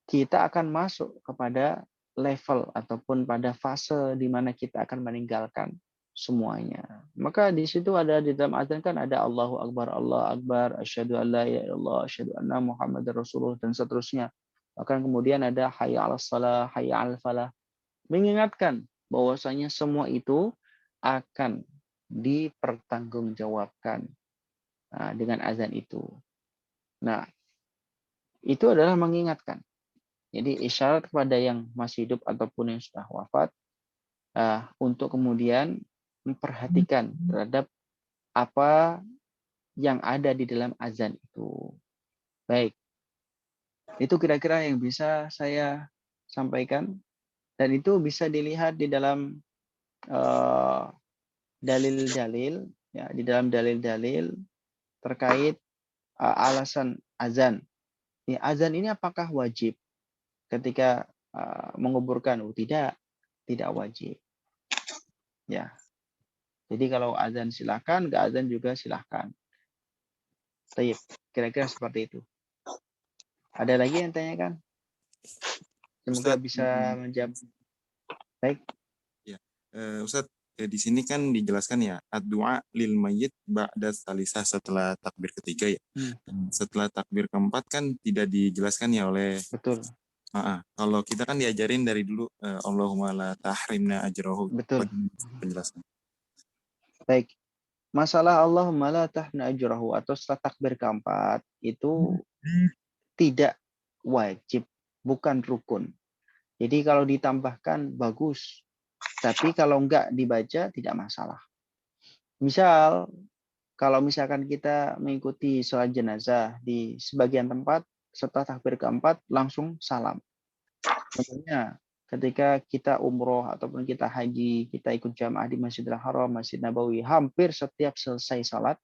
kita akan masuk kepada level ataupun pada fase di mana kita akan meninggalkan semuanya. Maka di situ ada di dalam azan kan ada Allahu Akbar, Allah Akbar, asyhadu an la ilaha illallah, asyhadu anna Muhammadar Rasulullah dan seterusnya. Bahkan kemudian ada hayya 'alas shalah, hayya 'alal falah, mengingatkan bahwasanya semua itu akan dipertanggungjawabkan dengan azan itu. Nah, itu adalah mengingatkan. Jadi isyarat kepada yang masih hidup ataupun yang sudah wafat untuk kemudian memperhatikan terhadap apa yang ada di dalam azan itu. Baik, itu kira-kira yang bisa saya sampaikan, dan itu bisa dilihat di dalam dalil-dalil, ya, di dalam dalil-dalil terkait alasan azan. Ya, azan ini apakah wajib ketika menguburkan? Tidak wajib. Ya. Jadi kalau azan silahkan, nggak azan juga silahkan. Baik, kira-kira seperti itu. Ada lagi yang tanyakan? Semoga Ustadz, bisa menjawab. Baik. Ya, Ustadz, di sini kan dijelaskan ya, ad-du'a lil mayyit ba'da tsalisah, setelah takbir ketiga ya. Setelah takbir keempat kan tidak dijelaskan ya oleh. Betul. Kalau kita kan diajarin dari dulu Allahumma la tahrimna ajrahu. Betul. Penjelasan. Baik. Masalah Allahumma la tahrimna ajrahu atau setelah takbir keempat itu tidak wajib, bukan rukun. Jadi kalau ditambahkan bagus, tapi kalau enggak dibaca tidak masalah. Misal, kalau misalkan kita mengikuti sholat jenazah di sebagian tempat, setelah takbir keempat langsung salam. Contohnya ketika kita umroh ataupun kita haji, kita ikut jamaah di Masjidil Haram, Masjid Nabawi, hampir setiap selesai salat,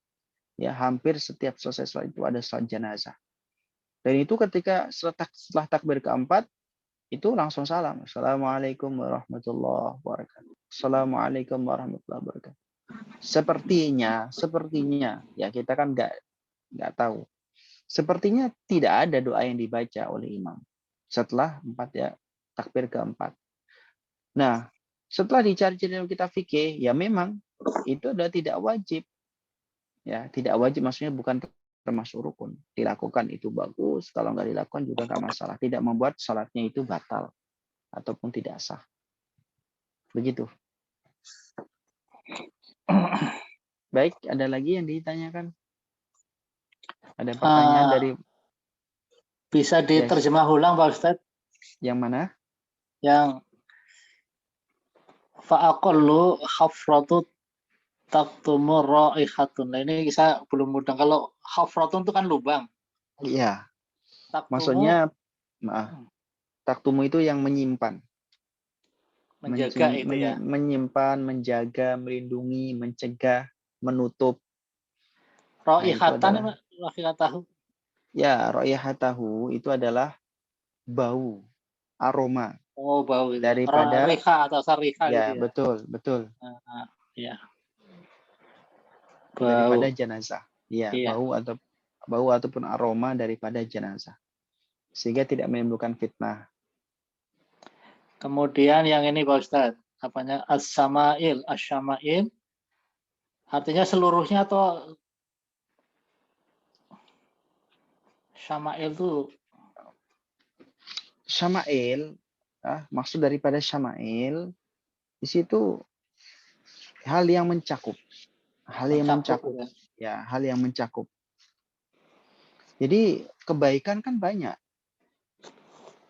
ya hampir setiap selesai salat itu ada sholat jenazah. Dan itu ketika setelah takbir keempat, itu langsung salam. Assalamualaikum warahmatullahi wabarakatuh. Assalamualaikum warahmatullahi wabarakatuh. Sepertinya, ya kita kan nggak tahu. Sepertinya tidak ada doa yang dibaca oleh imam setelah takbir keempat. Nah, setelah dicari-cari kita fikih, ya memang itu adalah tidak wajib. Ya, tidak wajib maksudnya bukan termasuk rukun. Dilakukan itu bagus, kalau nggak dilakukan juga nggak masalah. Tidak membuat salatnya itu batal ataupun tidak sah. Begitu. Baik, ada lagi yang ditanyakan? Ada pertanyaan dari... Bisa diterjemah ulang Pak Ustadz? Yang mana? Yang fa'aqallu hafratu taktumu ra'ihatun. Nah, ini saya belum mudeng. Kalau hafratun itu kan lubang. Iya. Taktumu, maksudnya taktumu itu yang menyimpan. menjaga itu ya. Menyimpan, menjaga, melindungi, mencegah, menutup. Ra'ihatan, ra'ihatahu. Ya, ra'ihatahu itu adalah bau, aroma. Oh, bau itu. Daripada riha atau sariha ya, gitu ya. Betul. Ya. Daripada jenazah. Ya, iya. bau ataupun aroma daripada jenazah. Sehingga tidak menimbulkan fitnah. Kemudian yang ini Pak Ustadz, apanya as-sama'il, as-syama'il. Artinya seluruhnya atau syama'il itu? Syama'il, maksud daripada syama'il di situ hal yang mencakup. Hal yang mencakup. Ya, hal yang mencakup. Jadi kebaikan kan banyak.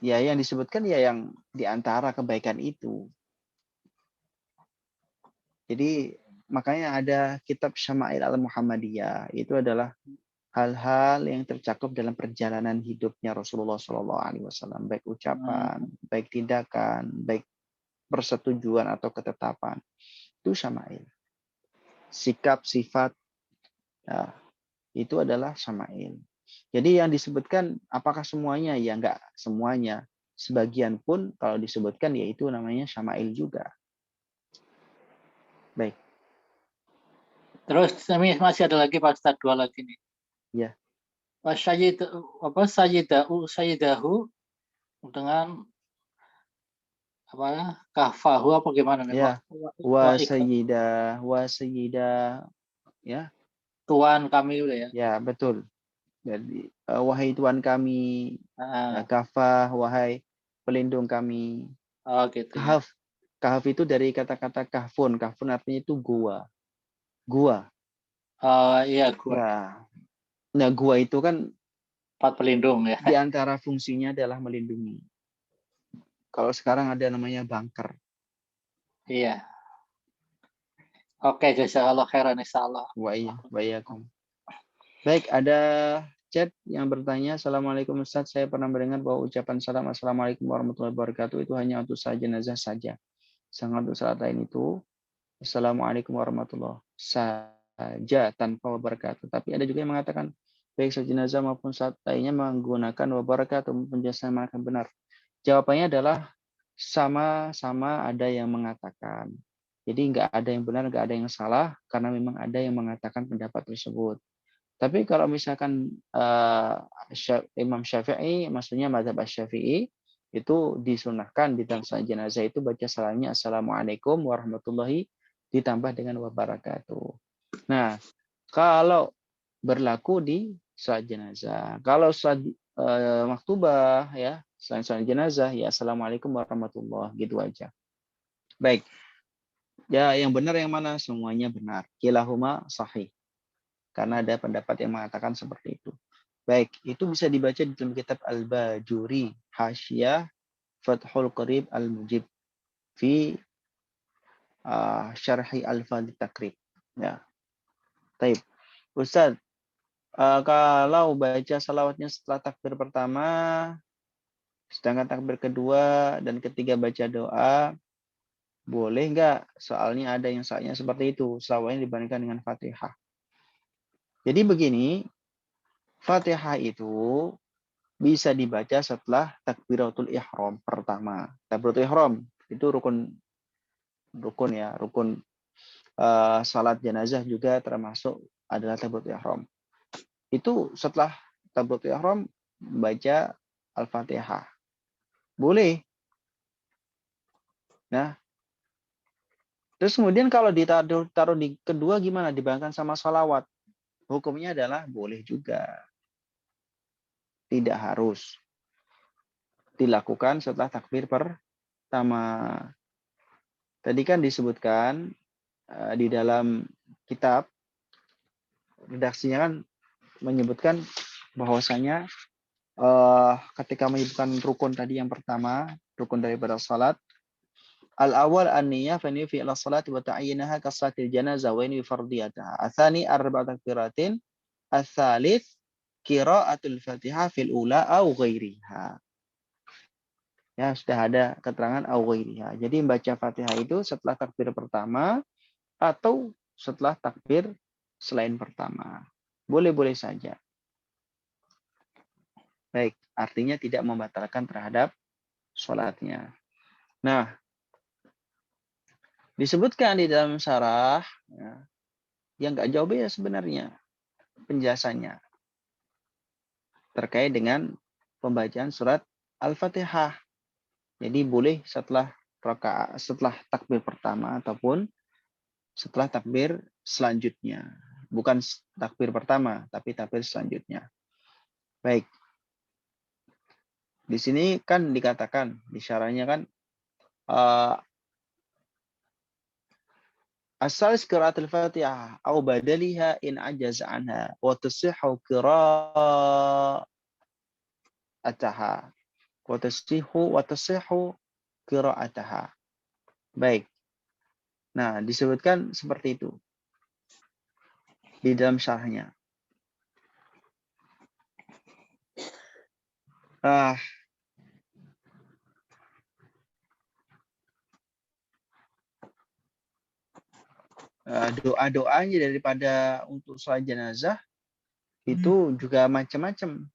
Ya, yang disebutkan ya yang diantara kebaikan itu. Jadi makanya ada kitab Syama'il al-Muhammadiyah. Itu adalah hal-hal yang tercakup dalam perjalanan hidupnya Rasulullah SAW, baik ucapan, baik tindakan, baik persetujuan atau ketetapan, itu syama'il. Sikap, sifat, ya, itu adalah syama'il. Jadi yang disebutkan apakah semuanya? Ya enggak semuanya. Sebagian pun kalau disebutkan yaitu namanya syama'il juga. Baik. Terus kami masih ada lagi Pak Ustadz, 2 lagi nih. Ya. Sayyidahu dengan apa kahfahu apa gimana nih? Ya. Wa sayyidah, ya. Tuan kami udah ya. Ya, betul. Jadi wahai Tuhan kami, kafah, wahai pelindung kami. Oh gitu. Kahf. Kahf itu dari kata-kata kahfun. Kahfun artinya itu gua. Gua. Iya gua. Ya. Nah, gua itu kan Tempat pelindung ya. di antara fungsinya adalah melindungi. Kalau sekarang ada namanya bunker. Iya. Oke, jazakallahu khairan insyaallah. Wa iyyakum. Baik, ada chat yang bertanya, Assalamualaikum Ustaz, saya pernah mendengar bahwa ucapan salam Assalamualaikum warahmatullahi wabarakatuh itu hanya untuk salat jenazah saja. Sangat untuk salat lain itu Assalamualaikum warahmatullahi saja tanpa wabarakatuh. Tapi ada juga yang mengatakan baik salat jenazah maupun salat lainnya menggunakan wabarakatuh penjelasan yang akan benar. Jawabannya adalah sama-sama ada yang mengatakan. Jadi nggak ada yang benar, nggak ada yang salah karena memang ada yang mengatakan pendapat tersebut. Tapi kalau misalkan Imam Syafi'i, maksudnya mazhab Syafi'i, itu disunahkan di dalam salat jenazah itu baca salamnya Assalamualaikum warahmatullahi ditambah dengan wabarakatuh. Nah, kalau berlaku di salat jenazah, kalau salat maktubah ya, selain salat jenazah ya Assalamualaikum warahmatullahi gitu aja. Baik. Ya, yang benar yang mana? Semuanya benar. Kilahuma sahih. Karena ada pendapat yang mengatakan seperti itu. Baik, itu bisa dibaca di dalam kitab Al-Bajuri, Hasyiyah Fathul Qarib Al-Mujib fi Syarhi Al-Fadhi Takrib. Ya. Baik. Ustaz, kalau baca salawatnya setelah takbir pertama, sedangkan takbir kedua dan ketiga baca doa, boleh nggak? Soalnya ada yang saatnya seperti itu, salawatnya dibandingkan dengan Fatihah. Jadi begini, Fatihah itu bisa dibaca setelah takbiratul ihram pertama. Takbiratul ihram itu rukun ya, rukun salat jenazah juga termasuk adalah takbiratul ihram. Itu setelah takbiratul ihram baca Al-Fatihah. Boleh. Nah, terus kemudian kalau ditaruh di kedua gimana? Dibandingkan sama salawat. Hukumnya adalah boleh juga. Tidak harus dilakukan setelah takbir pertama. Tadi kan disebutkan di dalam kitab, redaksinya kan menyebutkan bahwasanya ketika menyebutkan rukun tadi yang pertama, rukun daripada salat, al-awwal an-niyah fa fi al-salati wa ta'yinaha ka salatil janazah wa in fardiyataha. Atsani arba'at takbiratin, ats-tsalits qira'atul Fatihah fil ula au ghairiha. Ya, sudah ada keterangan au ghairiha. Jadi membaca Fatihah itu setelah takbir pertama atau setelah takbir selain pertama. Boleh-boleh saja. Baik, artinya tidak membatalkan terhadap sholatnya. Nah, disebutkan di dalam syarah, ya, yang nggak jauh beda sebenarnya penjelasannya terkait dengan pembacaan surat Al-Fatihah. Jadi boleh setelah takbir pertama ataupun setelah takbir selanjutnya. Bukan takbir pertama, tapi takbir selanjutnya. Baik. Di sini kan dikatakan, di syarahnya kan, asal qiraatul Fatihah au badaliha in ajaz anha wa tasihhu qiraataha wa tasihhu qiraataha. Baik. Nah, disebutkan seperti itu di dalam syarahnya. Ah, doa-doanya daripada untuk sholat jenazah itu juga macam-macam.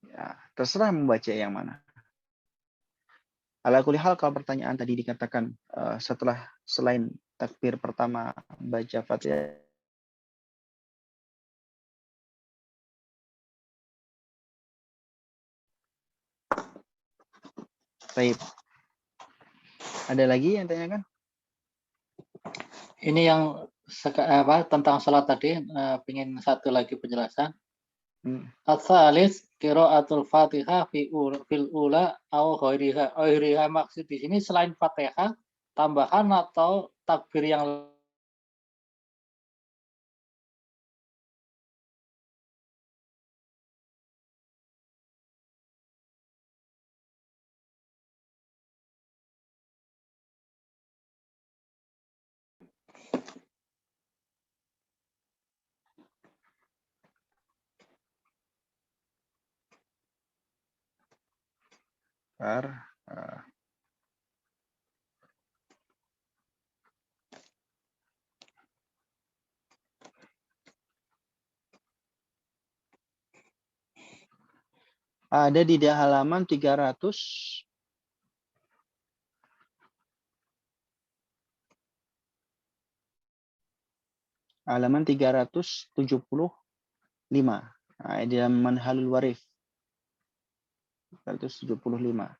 Ya, terserah membaca yang mana. Ala kulli hal, kalau pertanyaan tadi dikatakan setelah selain takbir pertama baca Fatihah, baik. Ada lagi yang tanyakan? Ini yang tentang sholat tadi, pengen satu lagi penjelasan. Ats-tsalits qiraatul Fatihah fil ula au ghairiha. Maksud di sini selain Fatihah tambahan atau takbir yang Ada di halaman 300. Halaman 375. Nah, di dalam Manhalul Warif. 375.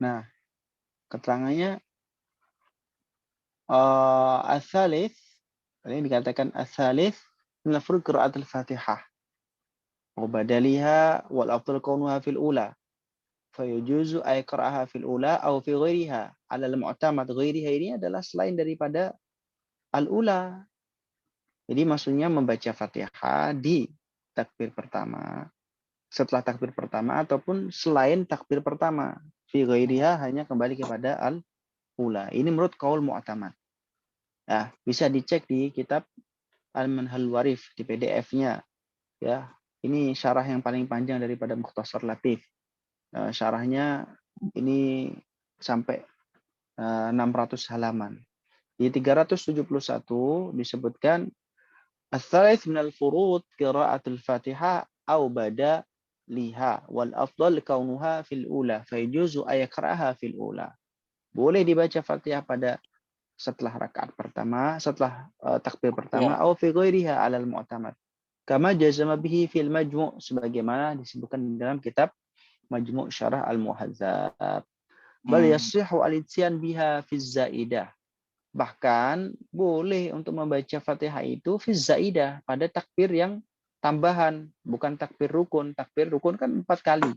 Nah, keterangannya as-salis, ini dikatakan as-salis nafru qiraat al-Fatihah wa badaliha wal afdal kaunuha fil ula fayujuzu ay qira'aha fil ula aw fi ghairiha ala al-mu'tamad. Ghairiha ini adalah selain daripada al-ula. Jadi maksudnya membaca Fatihah di takbir pertama, setelah takbir pertama ataupun selain takbir pertama. Fi ghairiha hanya kembali kepada al-ula. Ini menurut qaul mu'tamad. Nah, bisa dicek di kitab Al-Manhal Warif di PDF-nya. Ya, ini syarah yang paling panjang daripada Mukhtasar Latif. Syarahnya ini sampai 600 halaman. Di 371 disebutkan as-salits minal furud qiraatul Fatihah au bada liha wal afdal kaunuha fil ula fa yajuzu ay yaqra'aha fil ula. Boleh dibaca Fatihah pada setelah rakaat pertama, setelah takbir pertama, atau fi ghairiha 'alal mu'tamad. Kama jazama bihi fil majmu', sebagaimana disebutkan dalam kitab Majmu' Syarah Al-Muhadzab. Bal yasihhu al-ityan biha fi zaidah. Bahkan boleh untuk membaca Fatihah itu fi zaidah, pada takbir yang tambahan, bukan takbir rukun. Takbir rukun kan 4 kali.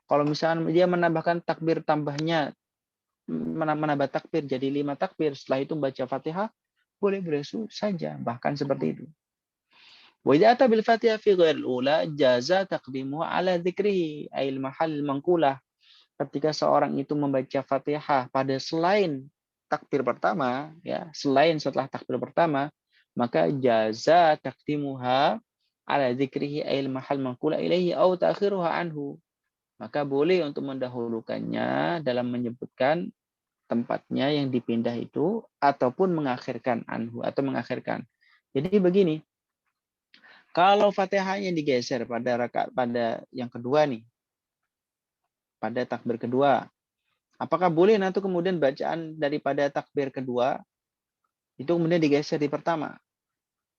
Kalau misalnya dia menambahkan takbir tambahnya, menambah takbir jadi 5 takbir, setelah itu baca Fatihah, boleh saja, bahkan seperti itu. Wa idza ata bil Fatihah fi ghairil ula jaza taqdimuhu ala dzikrihi ay al mahall manqulah. Ketika seorang itu membaca Fatihah pada selain takbir pertama, ya, selain setelah takbir pertama, maka jaza taqdimuha ala dzikrihi ay al mahall manqulah ilaihi aw ta'khiruha anhu. Maka boleh untuk mendahulukannya dalam menyebutkan tempatnya yang dipindah itu, ataupun mengakhirkan anhu, atau mengakhirkan. Jadi begini, kalau Fatihahnya digeser pada rakaat pada yang kedua nih, pada takbir kedua, apakah boleh nanti kemudian bacaan daripada takbir kedua itu kemudian digeser di pertama?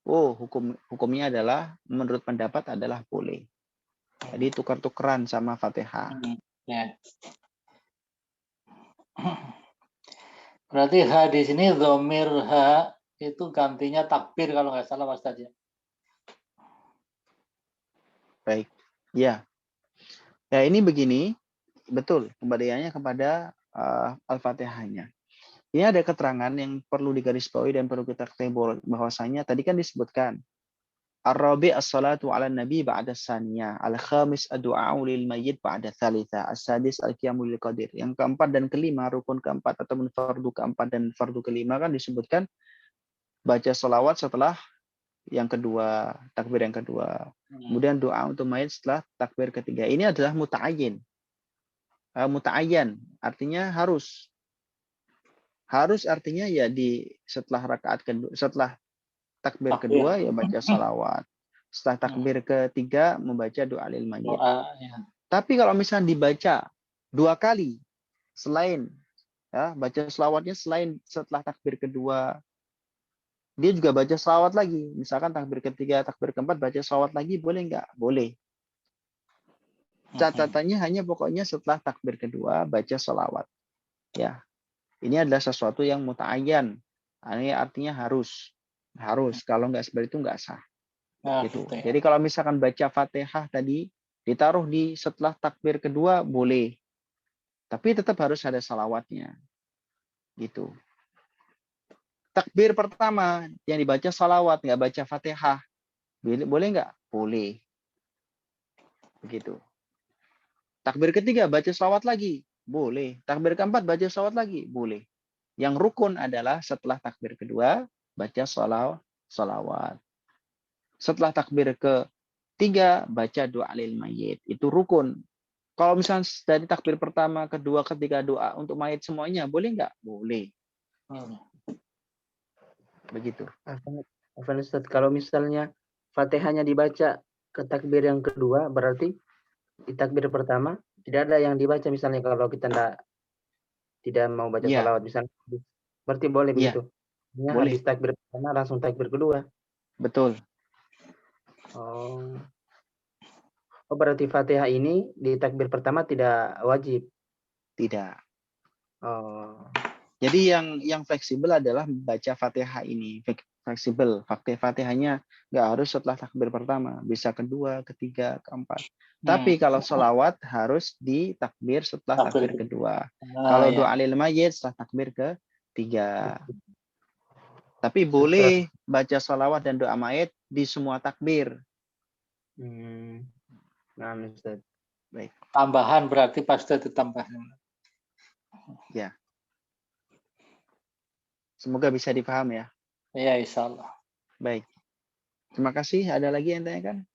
Oh, hukumnya adalah, menurut pendapat adalah boleh. Jadi tukar-tukeran sama Fatihah. Ya. Berarti ha di sini dhamir ha itu gantinya takbir kalau nggak salah Mas tadi. Baik. Ya. Ya, ini begini, betul, kembaliannya kepada Al-Fatihahnya. Ini ada keterangan yang perlu digarisbawahi dan perlu kita ketahui bahwasanya tadi kan disebutkan Ar-rabi' as-salatu 'ala nabi ba'da as-saniyah. Al-khamis ad-du'a'u lil mayyit ba'da tsalitsa. As-sadis al-qiyamu lil qadir. Yang keempat dan kelima, rukun keempat ataupun fardu keempat dan fardu kelima kan disebutkan baca selawat setelah yang kedua, takbir yang kedua. Kemudian doa untuk mayit setelah takbir ketiga. Ini adalah muta'ayyin. Muta'ayyan artinya harus. Harus artinya ya di setelah rakaat kedua, setelah takbir kedua ya baca salawat. Setelah takbir ketiga membaca doa lil mayyit. Ya. Tapi kalau misalnya dibaca 2 kali selain ya baca selawatnya selain setelah takbir kedua, dia juga baca selawat lagi. Misalkan takbir ketiga, takbir keempat baca selawat lagi, boleh nggak? Boleh. Catatannya hanya pokoknya setelah takbir kedua baca selawat. Ya, ini adalah sesuatu yang muta'ayyan. Ini artinya harus. Harus. Kalau nggak seperti itu nggak sah. Gitu. Ya. Jadi kalau misalkan baca Fatihah tadi ditaruh di setelah takbir kedua boleh. Tapi tetap harus ada salawatnya. Gitu. Takbir pertama yang dibaca salawat, nggak baca Fatihah. Boleh nggak? Boleh. Begitu. Takbir ketiga baca salawat lagi. Boleh. Takbir keempat baca salawat lagi. Boleh. Yang rukun adalah setelah takbir kedua baca salawat. Setelah takbir ketiga baca doa lil mayyit. Itu rukun. Kalau misalnya dari takbir pertama, kedua, ketiga doa untuk mayit semuanya, boleh nggak? Boleh. Begitu. Afwan Ustaz, kalau misalnya Fatihahnya dibaca ke takbir yang kedua, berarti di takbir pertama tidak ada yang dibaca misalnya kalau kita tidak mau baca salawat misalnya. Berarti boleh begitu. Boleh. Habis takbir pertama langsung takbir kedua. Betul. Oh, berarti Fatihah ini di takbir pertama tidak wajib. Tidak. Oh. Jadi yang fleksibel adalah baca Fatihah ini. Fleksibel. Fatihahnya nggak harus setelah takbir pertama. Bisa kedua, ketiga, keempat. Tapi kalau sholawat harus di takbir setelah takbir kedua. Kalau doa lil mayyit setelah takbir ketiga. Tapi boleh baca sholawat dan doa mayit di semua takbir. Nah, Ustaz. Baik. Tambahan berarti pasti ditambahin. Ya. Semoga bisa dipaham ya. Ya, insya Allah. Baik. Terima kasih. Ada lagi yang tanyakan?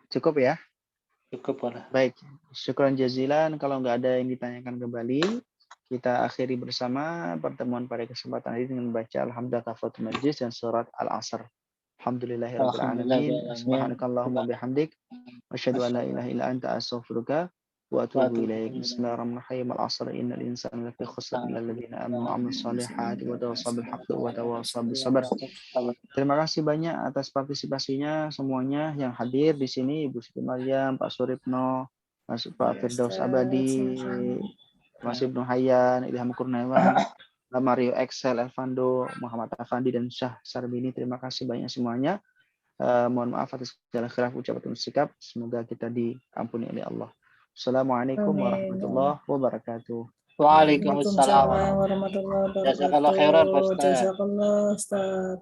Cukup ya? Cukup boleh. Baik. Syukran jazilan. Kalau nggak ada yang ditanyakan kembali, kita akhiri bersama pertemuan pada kesempatan ini dengan membaca Alhamdulillah Kafatul Majlis dan surat Al-Asr. Alhamdulillahirabbil alamin. Subhanakallahumma bihamdik asyhadu an la ilaha illa anta astaghfiruka wa atubu ilaik. Bismillahirrahmanirrahim. Al-'asr innal insana lafi khusr illa alladziina aamanu wa 'amilus shalihati wa tawassaw bil haqqi wa tawassaw bis sabr. Terima kasih banyak atas partisipasinya semuanya yang hadir di sini, Ibu Siti Maryam, Pak Suripno, Pak Firdaus Abadi, Mas Ibnu Hayyan, Ilham Kurniawan, Mario Excel, Elvando, Muhammad Afandi, dan Syah Sarbini. Terima kasih banyak semuanya. Mohon maaf atas segala khilaf ucapan dan sikap. Semoga kita diampuni oleh Allah. Assalamualaikum warahmatullahi wabarakatuh. Waalaikumsalam warahmatullahi wabarakatuh. Jazakallah khairan, Pak Ustaz. Jazakallah Ustaz.